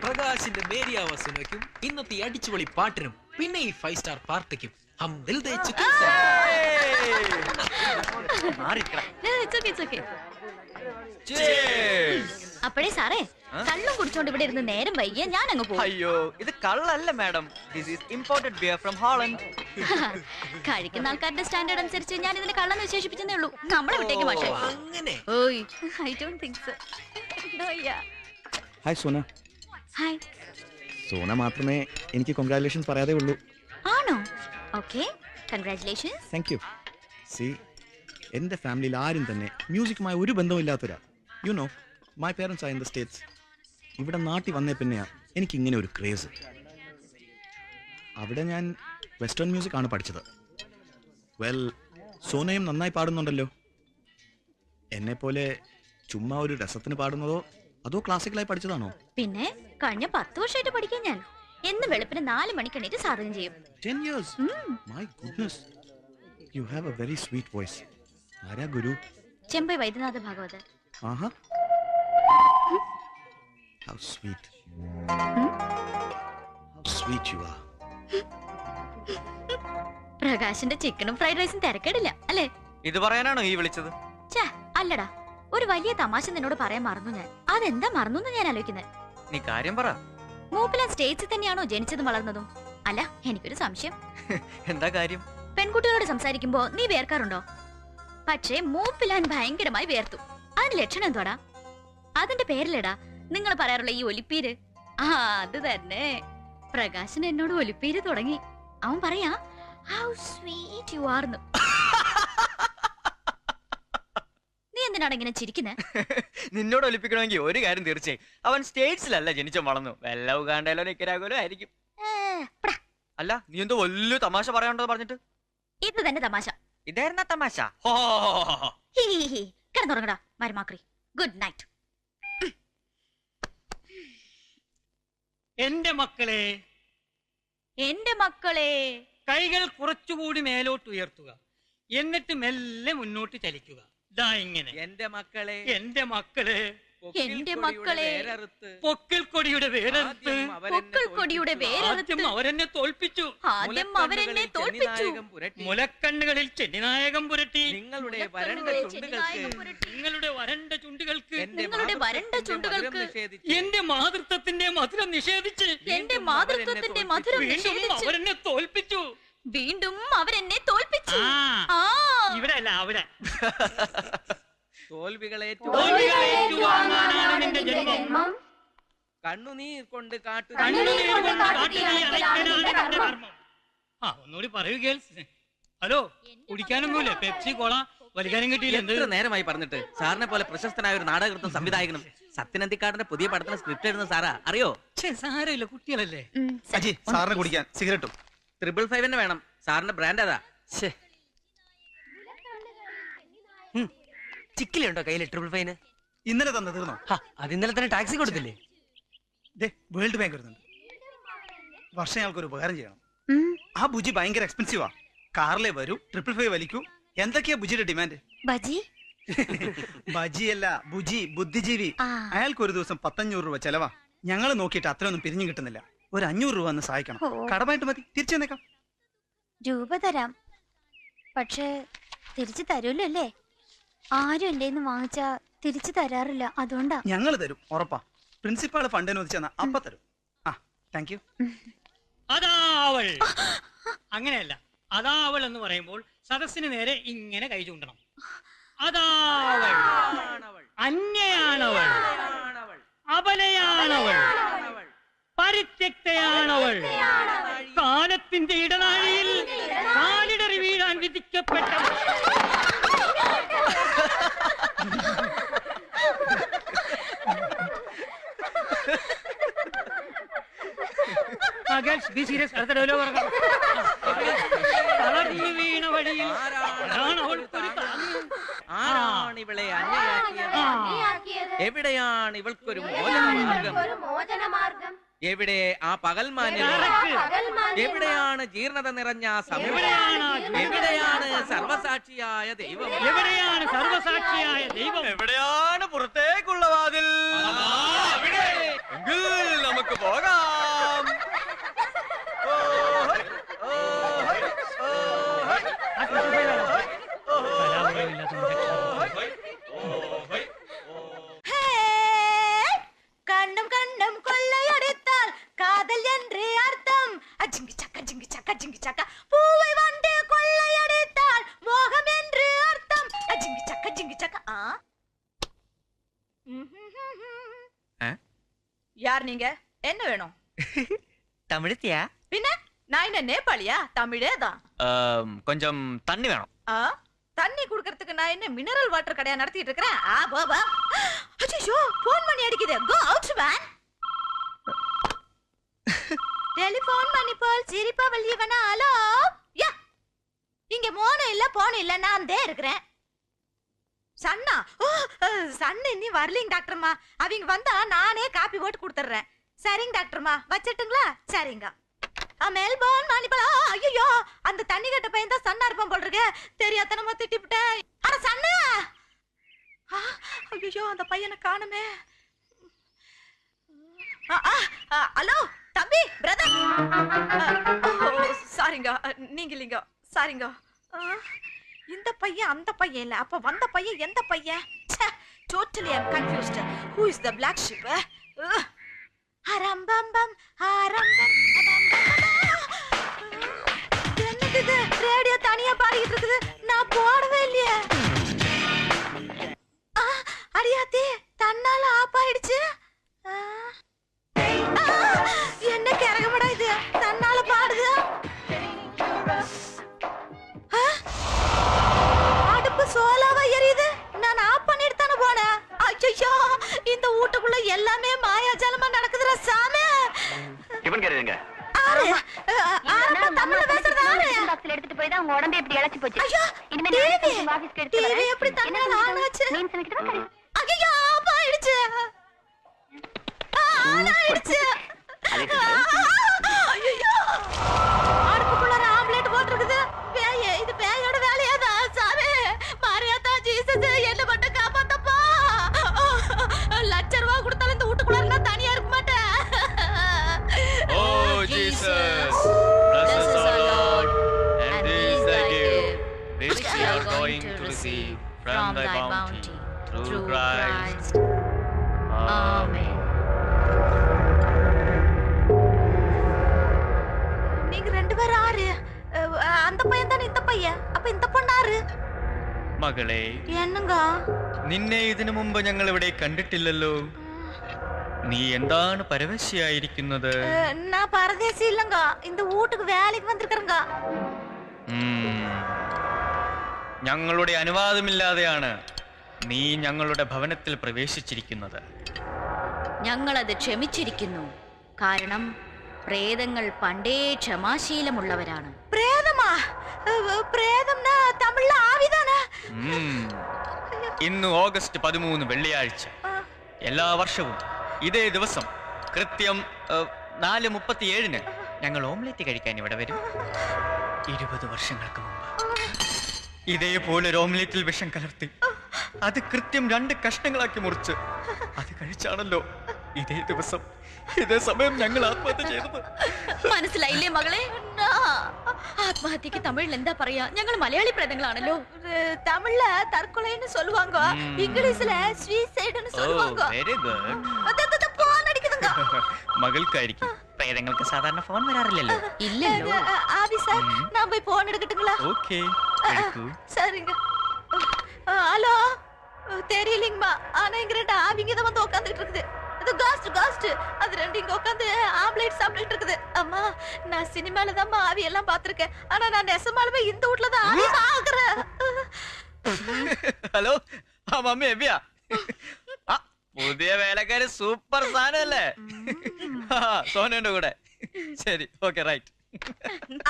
പ്രകാശിന്റെ മേരിയ വസുനയ്ക്കും ഇന്നത്തെ അടിച്ചുപൊളി പാട്ടിനും പിന്നെ ഈ 5 സ്റ്റാർ പാർട്ടിക്കും ഹം ദിൽ ദേ ചുക്കെ അപ്പഴേ സാറേ കള്ളും കുടിച്ചോണ്ട് ഇവിടെ ഇരുന്ന് നേരം വൈകിയ ഞാൻ അങ്ങ് പോകും. അയ്യോ ഇത് കള്ളല്ല madam, this is imported beer from Holland. കഴിക്കുന്ന ആൾക്കാരുടെ സ്റ്റാൻഡേർഡ് അനുസരിച്ച് ഞാൻ ഇതിനെ കള്ളെന്ന് വിശേഷിപ്പിച്ചേ ഉള്ളൂ. നമ്മളെ വിട്ടേക്ക് മാഷേ. ഓയ് I don't think so. Hi Sona. Hi. Sona മാത്രമേ എനിക്ക് കൺഗ്രാറ്റുലേഷൻസ് പറയാതെ ഉള്ളൂ. ആണോ? Okay, congratulations. Thank you. See, എൻ്റെ ഫാമിലിയിൽ ആരും തന്നെ മ്യൂസിക്കുമായി ഒരു ബന്ധമില്ലാത്തവരാ. You know, my parents are in the States. ഇവിടെ നാട്ടിൽ വന്നേ പിന്നെയാണ് എനിക്കിങ്ങനെ ഒരു ക്രേസ്. അവിടെ ഞാൻ വെസ്റ്റേൺ മ്യൂസിക് ആണ് പഠിച്ചത്. വെൽ, സോനയും നന്നായി പാടുന്നുണ്ടല്ലോ. എന്നെപ്പോലെ ചുമ്മാ ഒരു രസത്തിന് പാടുന്നതോ അതോ ക്ലാസിക്കലായി പഠിച്ചതാണോ? പിന്നെ കഴിഞ്ഞ 10 വർഷമായിട്ട് പഠിക്കാൻ ഞാൻ എന്ന് വെളുപ്പിന് 4 മണിക്ക് എണീറ്റ് സാധനം ചെയ്യും. 10 years? My goodness. You have a very sweet voice. ആരാ ഗുരു? ചെമ്പൈ വൈദ്യനാഥ ഭാഗവതർ. ആഹാ. How sweet. How sweet you are. പ്രകാശിന്റെ ചിക്കനും ഫ്രൈഡ് റൈസും തിരക്കേടില്ല അല്ലേ? ഇത് പറയാനാണോ ഈ വിളിച്ചത്? ഛേ, അല്ലടാ, ഒരു വലിയ തമാശ നിന്നോട് പറയാൻ മറന്നു ഞാൻ. അതെന്താ മറന്നു എന്ന് ഞാൻ ആലോചിക്കുന്നത്. നീ കാര്യം പറ. മൂപ്പിലാൻ സ്റ്റേറ്റ്സിൽ തന്നെയാണോ ജനിച്ചതും വളർന്നതും? അല്ല, എനിക്കൊരു സംശയം. എന്താ കാര്യം? പെൺകുട്ടികളോട് സംസാരിക്കുമ്പോ നീ വേർക്കാറുണ്ടോ? പക്ഷേ മൂപ്പിലാൻ ഭയങ്കരമായി വേർത്തു. അതിന് ലക്ഷണം എന്തോടാ? അതിന്റെ പേരിലടാ നിങ്ങൾ പറയാറുള്ള ഈ ഒലിപ്പീര്. ആ, അത് തന്നെ. പ്രകാശൻ എന്നോട് ഒലിപ്പീര് തുടങ്ങി. അവൻ പറയാ ഹൗ സ്വീറ്റ് യു ആർ. നീ എന്തിനാണ് ഇങ്ങനെ ചിരിക്കുന്നത്? നിന്നോട് ഒലിപ്പിക്കണമെങ്കിൽ ഒരു കാര്യം തീർച്ചയായും, അവൻ സ്റ്റേറ്റ്സിലല്ല ജനിച്ചു വളർന്നു. വല്ല ഉഗാണ്ടയിലോ നിക്കരാഗോലോ ആയിരിക്കും. അല്ല, നീ എന്തോ വലിയ തമാശ പറയാനുണ്ടോ പറഞ്ഞിട്ട്? ഇത് തന്നെ തമാശ. ഇതായിരുന്ന തമാശ. കിടന്നുറങ്ങടാ മരുമാക്രി. Good night. എന്റെ മക്കളെ, എന്റെ മക്കളെ, കൈകൾ കുറച്ചുകൂടി മേലോട്ട് ഉയർത്തുക. എന്നിട്ട് മെല്ലെ മുന്നോട്ട് ചലിക്കുക. ദാ ഇങ്ങനെ. എന്റെ മക്കളെ, എന്റെ മക്കളെ, എന്റെ മക്കളെ, പൊക്കിൽ കൊടിയുടെ വേരറുത്ത്. പൊക്കിൽ കൊടിയുടെ വേരറുത്ത്. ആദ്യം അവരെന്നെ തോൽപ്പിച്ചു. ആദ്യം അവരെന്നെ തോൽപ്പിച്ചു. മുലക്കണ്ണുകളിൽ ചെന്നിനായകം പുരട്ടി. നിങ്ങളുടെ വരണ്ട ചുണ്ടുകൾക്ക് നിങ്ങളുടെ വരണ്ട ചുണ്ടുകൾക്ക് എന്റെ മാതൃത്വത്തിന്റെ മധുരം നിഷേധിച്ച്. എന്റെ മാതൃത്വത്തിന്റെ മധുരം നിഷേധിച്ച് അവരെന്നെ തോൽപ്പിച്ചു. വീണ്ടും അവരെന്നെ തോൽപ്പിച്ചു. ഇവിടെ അല്ല, അവിടെ. തോൽവികളേറ്റുവാങ്ങാനാണ് നിന്റെ ജന്മം. കണ്ണുനീർ കൊണ്ട് ഒന്നുകൂടി പറയൂ ഗേൾസ്. ഹലോ, കുടിക്കാനൊന്നുമില്ല? പെപ്സി കോള വലിക്കാനും കിട്ടിയില്ല. എത്ര നേരമായി പറഞ്ഞിട്ട്. സാറിനെ പോലെ പ്രശസ്തനായ ഒരു നാടകൃത്തും സംവിധായകനും സത്യനന്ദിക്കാടിന്റെ പുതിയ പടത്തിന് സ്ക്രിപ്റ്റ് എഴുതുന്ന സാറാ, അറിയോ? സാരമില്ല, കുട്ടികളല്ലേ. അജി, സാറിന് കുടിക്കാൻ സിഗരറ്റും. 555 വേണം. സാറിന്റെ ബ്രാൻഡ് ഏതാ? ചിക്കിലുണ്ടോ കയ്യിൽ 555? ഇന്നലെ തന്നെ തീർന്നോ? അത് ഇന്നലെ തന്നെ ടാക്സി കൊടുത്തില്ലേ? വേൾഡ് ബാങ്ക് വരുന്നുണ്ട്. വർഷം ഞങ്ങൾക്കൊരു ഉപകാരം ചെയ്യണം. ആ ബുജി ഭയങ്കര എക്സ്പെൻസീവാ. കാറിലെ വരൂ, 555 വലിക്കൂ. എന്തൊക്കെയാ ബുജിയുടെ ഡിമാൻഡ്? ബജി? ബജിയല്ല, ബുജി, ബുദ്ധിജീവി. അയാൾക്ക് ഒരു ദിവസം 1500 രൂപ ചെലവാ. ഞങ്ങൾ നോക്കിയിട്ട് അത്രയൊന്നും പിരിഞ്ഞു കിട്ടുന്നില്ല. ഒരു 500 രൂപ ഒന്ന് സഹായിക്കണം. കടമായിട്ട് മതി, തിരിച്ചു തന്നേക്കാം. രൂപ തരാം, പക്ഷേ തിരിച്ചു തരൂല്ലോ അല്ലേ? ആരും എന്റെ വാങ്ങിച്ചാ തിരിച്ചു തരാറില്ല, അതുകൊണ്ടാ. ഞങ്ങൾ തരും, ഉറപ്പാ. പ്രിൻസിപ്പാള് ഫണ്ട് അനുവദിച്ചാ അപ്പ തരും. ആ, താങ്ക് യു. അതാവൾ. അങ്ങനെയല്ല, അതാവൾ എന്ന് പറയുമ്പോൾ സദസ്സിന് നേരെ ഇങ്ങനെ കൈ ചൂണ്ടണം. അതാവൾ, അന്യയാണവൾ, അബലയാണവൾ, പരിത്യക്തയാണവൾ, കാലത്തിന്റെ ഇടനാഴിയിൽ കാലിടറി വീഴാൻ വിധിക്കപ്പെട്ടവൾ. അടുത്ത ഡയലോഗ് വളർന്നു വീണ വഴിയിൽ എവിടെയാണ് ഇവൾക്കൊരു മോചനമാർഗം? എവിടെ ആ പകൽമാന്യം? എവിടെയാണ് ജീർണത നിറഞ്ഞ സമയം? എവിടെയാണ് സർവസാക്ഷിയായ ദൈവം? എവിടെയാണ് സർവസാക്ഷിയായ ദൈവം? എവിടെയാണ് പുറത്തേക്കുള്ള വാതിൽ? നമുക്ക് அஜிங்கி சக்கா பூவை வண்டு கொள்ளையடித்தால் மோகம் என்று அர்த்தம் அஜிங்கி சக்கா ஜிங்கி சக்கா யார் நீங்க என்ன வேணும் தமிழ்த்தியா பின்ன நான் என்ன நேபாளியா தமிழே தான் கொஞ்சம் தண்ணி வேணும் தண்ணி குடுக்கறதுக்கு நான் என்ன மினரல் வாட்டர் கடையா நடத்திட்டு இருக்கேன் பாபா அச்சோ போன் பண்ணி அடிக்குது கோ அவுட் மேன் டெலிபோன் பண்ணி போல் சிரிப்பா வெளியவனா ஹலோ யா இங்க மோன இல்ல போன இல்ல நான் தே இருக்கிறேன் சன்னா சன்னு இன்னி வரலீங்க டாக்டர்மா அவங்க வந்தா நானே காப்பி போட்டு கொடுத்துறேன் சரிங்க டாக்டர்மா வச்சிட்டுங்களா சரிங்க மெல்போர்ன் மணிப்பலா ஐயோ அந்த தண்ணி கட்ட பையன் தான் சன்னா இருப்பான் போல் இருக்கு தெரியாதனமா திட்டிவிட்டேன் அட சன்னா ஐயோ அந்த பையனை காணுமே ஹலோ தம்பி பிரதர் சாரிங்க நீங்க இல்லைங்க சாரிங்க இந்த பையன் அந்த பையன் இல்ல அப்ப வந்த பையன் எந்த பையன் totally I am confused who is the black sheep ஹரம்பம்பம் ஹரம்பம் என்னது இது ரேடியோ தனியா பாடிட்டு இருக்குது நான் போடவே இல்லையே அடியாத்தி தன்னால ஆஃப் ஆயிடுச்சு என்ன கரகமடா இது தன்னால பாடுது அடுப்பு சோலாவா எரியுது நான் ஆஃப் பண்ணிட்டு தானே போனேன் ஐயோ இந்த வீட்டுக்குள்ள எல்லாமே மாயாஜாலமா நடக்குதுடா சாமி டிபன் கேக்குதுங்க தமிழ்ல பேசுறது ஆளு பாக்ஸ்ல எடுத்துட்டு போய் தான் உங்க உடம்பே இப்படி இளைச்சு போச்சு ஐயோ இனிமே நான் ஆபீஸ்க்கு எடுத்து டிவி வரேன் எப்படி தன்னால ஆன் ஆச்சு மீன் சமைக்கிட்டு வா ஐயோ ஆஃப் ஆயிடுச்சு ஆன் ஆயிடுச்சு ஐயோ அடுப்புக்குள்ள ஆம்லெட் போட்டுருக்குது பேய் இது பேயோட வேலையாதா சாமி மாரியாத்தா ஜீசஸ் என்ன மட்டும் காப்பாத்தப்பா ₹1,00,000 கொடுத்தாலும் இந்த வீட்டுக்குள்ள நான் தனியா இருக்க மாட்டேன் Oh Jesus, bless us, O Lord, and this thy gift, which we are going to receive from thy bounty, through Christ. Amen. நீங்க ரெண்டு பேரும் ஆறு அந்த பையன் தானே இந்த பையன் அப்ப இந்த பொண்ணாரு മകളെ என்னங்க നിന്നെ ഇതിനു മുമ്പ് ഞങ്ങൾ ഇവിടെ കണ്ടിട്ടില്ലല്ലോ നീ എന്താണ് പരവശയായിരിക്കുന്നത് நான் பரதேசி இல்லங்க இந்த வீட்டுக்கு வேலைக்கு வந்திருக்கறங்க ഞങ്ങളുടെ അനുവാദമില്ലാതെയാണ് നീ ഞങ്ങളുടെ ഭവനത്തിൽ പ്രവേശിച്ചിരിക്കുന്നത് ഞങ്ങളത് ക്ഷമിച്ചിരിക്കുന്നു കാരണം പ്രേതങ്ങൾ പണ്ടേ ക്ഷമാശീലമുള്ളവരാണ് പ്രേതമാ പ്രേതംனா തമിഴിൽ ആവിതാനാ ഇന്ന് ഓഗസ്റ്റ് 13 വെള്ളിയാഴ്ച എല്ലാ വർഷവും ഇതേ ദിവസം കൃത്യം 4:37 ഞങ്ങൾ ഓംലെറ്റ് കഴിക്കാൻ ഇവിടെ വരും 20 വർഷങ്ങൾക്ക് മുമ്പ് ഇതേപോലെ ഒരു ഓംലെറ്റിൽ വിഷം കലർത്തി അത് കൃത്യം 2 കഷ്ണങ്ങളാക്കി മുറിച്ച് അത് കഴിച്ചാണല്ലോ ഇതേ ദിവസം ഇതേ സമയം ഞങ്ങൾ ആത്മഹത്യ ചെയ്തത് മനസ്സിലായില്ലേ മകളെ ആത്മഹത്യക്ക് തമിഴിൽ എന്താ പറയാ ഞങ്ങൾ മലയാളി പ്രേതങ്ങളാണല്ലോ തമിഴിல தற்கொலைன்னு சொல்லுவாங்க ഇംഗ്ലീഷിல സൂയിസൈഡ്னு சொல்லுவாங்க വെരി ഗുഡ് അതെ ഫോൺ അടിക്കുന്നുங்க മകൾക്കായിരിക്കും പ്രേതങ്ങൾക്ക് സാധാരണ ഫോൺ വരാറില്ലല്ലോ ഇല്ലല്ലോ ஆபீசர் நான் போய் போன் எடுக்கட்டுங்களா ഓക്കേ சரிங்க ஹலோ தெரியலங்கம்மா ஆனா இங்க ரெண்டு ஆவிங்க தான் வந்து உட்கார்ந்துட்டு இருக்குது அது காஸ்ட் அது ரெண்டு இங்க உட்கார்ந்து ஆம்லெட் சாப்பிட்டுட்டு இருக்குது அம்மா நான் சினிமால தான் ஆவி எல்லாம் பாத்திருக்கேன் ஆனா நான் நெசமாலுமே இந்த வீட்ல தான் ஆவி பாக்குறேன் ഹലോ ആ മമ്മി എവിയാ പുതിയ വേലക്കാര് സൂപ്പർ സാധനല്ലേ സോനന്റെ കൂടെ ശരി ഓക്കെ റൈറ്റ്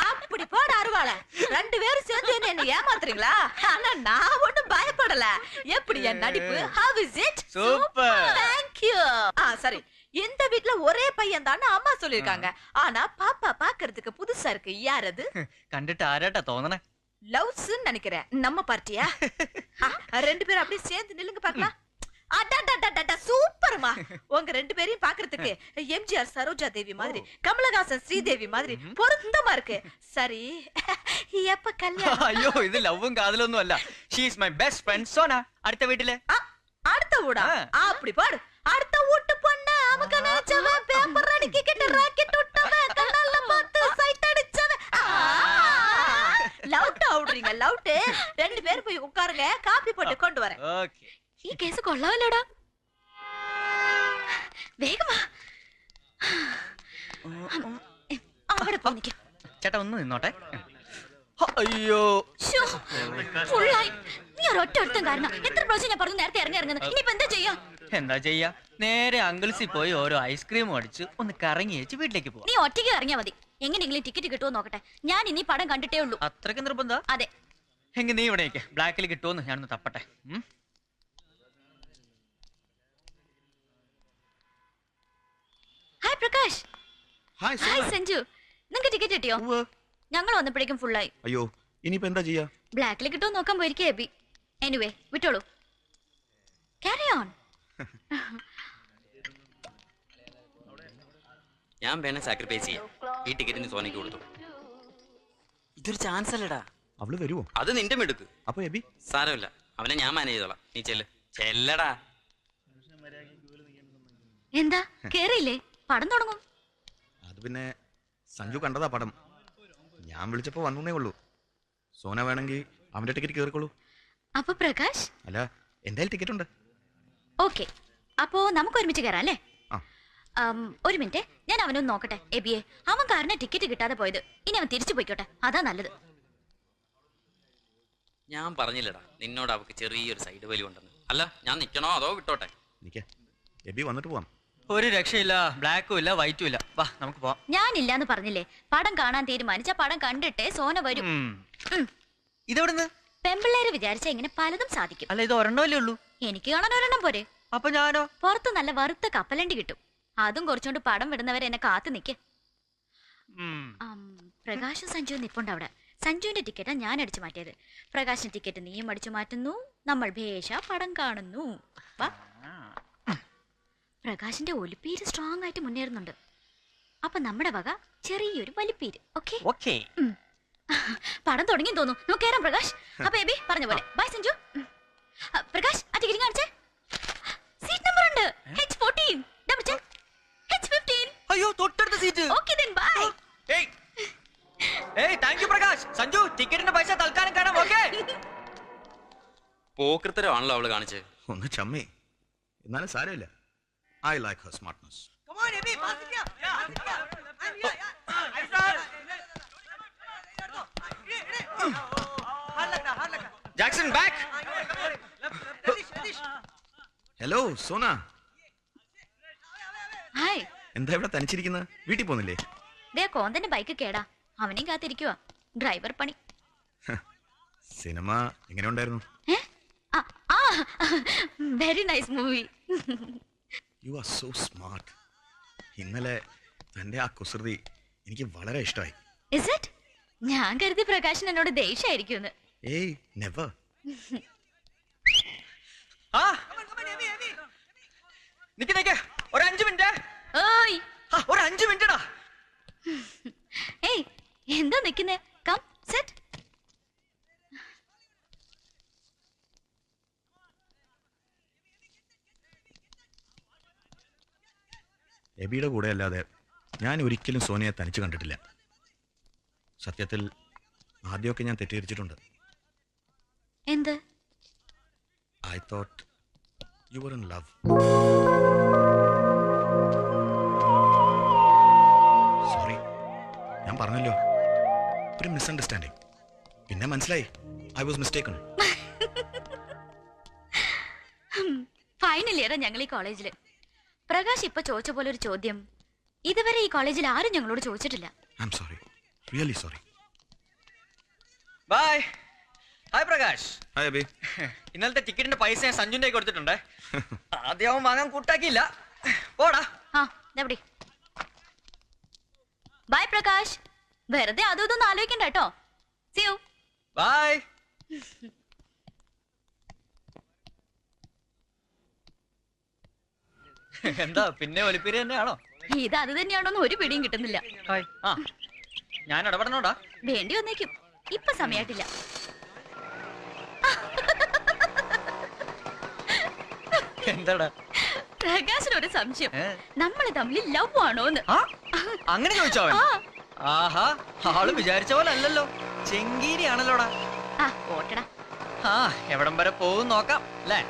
அப்படி போட அருவாள ரெண்டு பேரும் சேர்ந்து என்ன ஏமாத்துறீங்களா ஆனா நான் ஒண்ணும் பயப்படல எப்படி என் நடிப்பு how is it super thank you சரி இந்த வீட்ல ஒரே பையன் தான் அம்மா சொல்லிருக்காங்க ஆனா பாப்பா பாக்குறதுக்கு புதுசா இருக்கு யார் அது കണ്ടിട്ട് ആരാട്ടാ തോന്നണേ லவ்ஸ் நினைக்கிறேன் நம்ம பார்ட்டியா ரெண்டு பேரும் அப்படியே சேர்ந்து நில்லுங்க பார்க்கலாம் சூப்பர்மா உங்க ரெண்டு பேரையும் பாக்குறதுக்கு எம்ஜிஆர் சரோஜா தேவி மாதிரி கமலஹாசன் ஸ்ரீதேவி மாதிரி பொருத்தமா இருக்கு சரி எப்ப கல்யாணம் അയ്യോ ഇത് ലവും കാതലൊന്നും അല്ല she is my best friend Sona അടുത്ത വീട്ടിലെ அடுத்த வீடா அப்படி பாடு அடுத்த வீட்டு பொண்ணு நமக்கு நினைச்சவன் பேப்பர் அடிக்கிட்டு ராக்கெட் விட்டவன் கண்ணால பார்த்து சைட் அடிச்சவன் உட்காருங்க காப்பி போட்டு கொண்டு வரேன் ഓക്കെ. ഈ കേസ് കൊള്ളാമല്ലോടാ. വേഗമാ. അവിടെ പോയി നിൽക്ക്. ചേട്ടാ ഒന്ന് നിന്നോട്ടെ. അയ്യോ ഫുള്ളായി. നീ ഒരൊറ്റ ഒരുത്തം കാരണം എത്ര പ്രാവശ്യം ഞാൻ പറഞ്ഞു നേരത്തെ ഇറങ്ങുന്നത്. ഇനിയിപ്പോ എന്താ ചെയ്യാ? എന്താ ചെയ്യാ, നേരെ അങ്കിൾസിൽ പോയി ഓരോ ഐസ്ക്രീം അടിച്ച് ഒന്ന് കറങ്ങി വെച്ച് വീട്ടിലേക്ക് പോവാം. നീ ഒറ്റയ്ക്ക് ഇറങ്ങിയാ മതി. എങ്ങനെയെങ്കിലും ടിക്കറ്റ് കിട്ടുമോ നോക്കട്ടെ. ഞാൻ ഇനി പടം കണ്ടിട്ടേ ഉള്ളൂ. അത്രയ്ക്ക് നിർബന്ധ? അതെ. എങ്കിൽ നീ ഇവിടെ ബ്ലാക്കിൽ കിട്ടുമെന്ന് ഞാനൊന്ന് തപ്പട്ടെ. Hi Prakash. Hi hi Sanju. നിങ്ങൾക്ക് ടിക്കറ്റ് കിട്ടിയോ? ഞങ്ങൾ വന്നപ്പോഴേക്കും ഫുള്ളായി. അയ്യോ ഇനിയിപ്പോ എന്താ ചെയ്യാ? ബ്ലാക്കിൽ കിട്ടുമോ നോക്കാൻ പോയിരിക്കേ എബി. എനിവേ വിട്ടോളൂ. Carry on. ഞാൻ വേണേ സാക്രിഫൈസ് ചെയ്യാം. ഈ ടിക്കറ്റിന് സോനയ്ക്ക് കൊടുത്തു. ഇതൊരു ചാൻസ് അല്ലടാ. അവള് വരുവോ? അത് നിന്റെ മിടുക്ക്. അപ്പൊ എബി? സാരമില്ല, അവനെ ഞാൻ മാനേജ് ചെയ്തോളാം. നീ ചെല്ലടാ. എന്താ കേറിയില്ലേ? പടം തുടങ്ങും. അത് പിന്നെ സഞ്ജു കണ്ടതാ പടം. ഞാൻ വിളിച്ചപ്പോ വന്നേ ഉള്ളൂ. സോന വേണമെങ്കിൽ അവന്റെ ടിക്കറ്റ് കേറിക്കോളൂ. അപ്പൊ പ്രകാശ്? അല്ല എന്റെ ടിക്കറ്റ് ഉണ്ട്. ഓക്കെ, അപ്പോ നമുക്ക് ഒരുമിച്ച് കയറാം അല്ലേ? ഒരു മിനിറ്റ്, ഞാൻ അവനൊന്ന് നോക്കട്ടെ. എബിയെ, അവൻ കാരണം ടിക്കറ്റ് കിട്ടാതെ പോയത്. ഇനി അവൻ തിരിച്ചു പോയിക്കോട്ടെ, അതാ നല്ലത്. ഞാൻ പറഞ്ഞില്ലടാ നിന്നോട് അവക്ക് ചെറിയൊരു സൈഡ് വലി ഉണ്ടെന്ന്. അല്ല ഞാൻ നിക്കണോ അതോ വിട്ടോട്ടെ? എബി വന്നിട്ട് പോവാം. ഒരു രക്ഷയില്ല, ബ്ലാക്കും ഇല്ല വൈറ്റും ഇല്ല. വാ നമുക്ക് പോവാം. ഞാനില്ലാന്ന് പറഞ്ഞില്ലേ? പടം കാണാൻ തീരുമാനിച്ച പടം കണ്ടിട്ടേ സോന വരും. ഇതെവിടുന്ന്? പെമ്പിള്ളേര് വിചാരിച്ച ഇങ്ങനെ പലതും സാധിക്കും. അല്ല ഇത് ഒരെണ്ണമല്ലേ ഉള്ളൂ. എനിക്ക് കാണാൻ ഒരെണ്ണം പോരെ. അപ്പൊ ഞാനോ? പുറത്ത് നല്ല വറുത്ത കപ്പലണ്ടി കിട്ടും. അതും കുറച്ചുകൊണ്ട് പടം വിടുന്നവരെ എന്നെ കാത്തു നിക്ക്. പ്രകാശും സഞ്ജുവും നിപ്പുണ്ട് അവിടെ. സഞ്ജുവിന്റെ ടിക്കറ്റാ ഞാൻ അടിച്ചു മാറ്റിയത്. പ്രകാശിന്റെ ടിക്കറ്റ് നീയും അടിച്ചു മാറ്റുന്നു. നമ്മൾ ഭേഷ പടം കാണുന്നു. വാ. പ്രകാശിന്റെ ഒലിപ്പീര് സ്ട്രോങ് ആയിട്ട് മുന്നേറുന്നുണ്ട്. അപ്പൊ നമ്മുടെ വക ചെറിയൊരു വലിപ്പീര്. ഓക്കെ. പടം തുടങ്ങി തോന്നുന്നു. നമുക്ക് കയറാം പ്രകാശ്. അപ്പൊ എബി പറഞ്ഞ പോലെ ബൈ സഞ്ജു. പ്രകാശ് ആ ടിക്കറ്റ് കാണിച്ചേ. സീറ്റ് നമ്പർ ഉണ്ട്. H14 double check. H15. അയ്യോ തൊട്ടടുത്ത സീറ്റ്. Okay then bye. ഏയ് താങ്ക് യു പ്രകാശ്. സഞ്ജു ടിക്കറ്റിന്റെ പൈസ തൽക്കാലം കാണാം. ഓക്കേ. പോക്കൃത്തരമാണല്ലോ അവള് കാണിച്ചത്. ഒന്ന് ചമ്മേ, എന്നാലും സാരമില്ല. I like her smartness. Come on, Ebi, pass it here. Jackson back. Hello Sona. Hi. എന്താ ഇവിടെ തനിച്ചിരിക്കുന്നത്? വീട്ടിൽ പോന്നില്ലേ? ദേ കോന്തന്റെ ബൈക്ക് കേടാ. അവനെയും കാത്തിരിക്കുവാ. ഡ്രൈവർ പണി. സിനിമ എങ്ങനെ ഉണ്ടായിരുന്നു? Very nice movie. You are so smart. ഇന്നലെ തന്റെ ആ കുസൃതി എനിക്ക് വളരെ ഇഷ്ടമായി. Is it? ഞാൻ കരുതി പ്രകാശൻ എന്നോട് ദേഷ്യായിരിക്കുമെന്ന്. ഏയ് നെവർ. നിക്ക് ഒരു 5 മിനിറ്റ്. ഓയ് ഒരു 5 മിനിറ്റടാ. ഏയ് എന്താ നിക്കുന്നേ? Come set. എബിയുടെ കൂടെ അല്ലാതെ ഞാൻ ഒരിക്കലും സോനയെ തനിച്ച് കണ്ടിട്ടില്ല. സത്യത്തിൽ ആദ്യമൊക്കെ ഞാൻ തെറ്റിദ്ധരിച്ചിട്ടുണ്ട്. എന്ത്? I thought you were in love. Sorry, ഞാൻ പറഞ്ഞല്ലോ, ഒരു മിസ്അണ്ടർസ്റ്റാൻഡിങ്. പിന്നെ മനസ്സിലായി, I was mistaken. ഫൈനൽ ഇയറാ ഞങ്ങൾ ഈ കോളേജില്. പ്രകാശ് ഇപ്പൊ ചോദിച്ച പോലെ ഒരു ചോദ്യം ഇതുവരെ ഈ കോളേജിൽ ആരും ഞങ്ങളോട് ചോദിച്ചിട്ടില്ല. I'm sorry, really sorry. Bye. Hi Prakash. Hi Abi. ഇന്നലത്തെ ടിക്കറ്റിന്റെ പൈസ ഞാൻ സഞ്ജുന്റെ കൊടുത്തിട്ടുണ്ട്. ആദ്യം അവൻ വാങ്ങാൻ കൂട്ടാക്കിയില്ല. പോടാ. ബൈ പ്രകാശ്. വെറുതെ അതും ഇതൊന്നും ആലോചിക്കണ്ട കേട്ടോ. See you. ബൈ. എന്താ പിന്നെ ഒലിപ്പേര് തന്നെയാണോ? ഇത് അത് തന്നെയാണോന്ന് ഒരു പിടിയും കിട്ടുന്നില്ല. ഞാൻ ഇടപെടണോടാ? വേണ്ടി വന്നേക്കും. ഇപ്പൊ സമയായിട്ടില്ല. എന്താടാ? പ്രകാശിനൊരു സംശയം, നമ്മള് തമ്മിൽ ലവ് ആണോന്ന്. അങ്ങനെ ചോദിച്ചോ? ആഹാ, ആള് വിചാരിച്ച പോലെ അല്ലല്ലോ. ചെങ്കീരി ആണല്ലോടാ. ഓട്ടടാ. ആ എവിടം വരെ പോകും നോക്കാം അല്ലേ?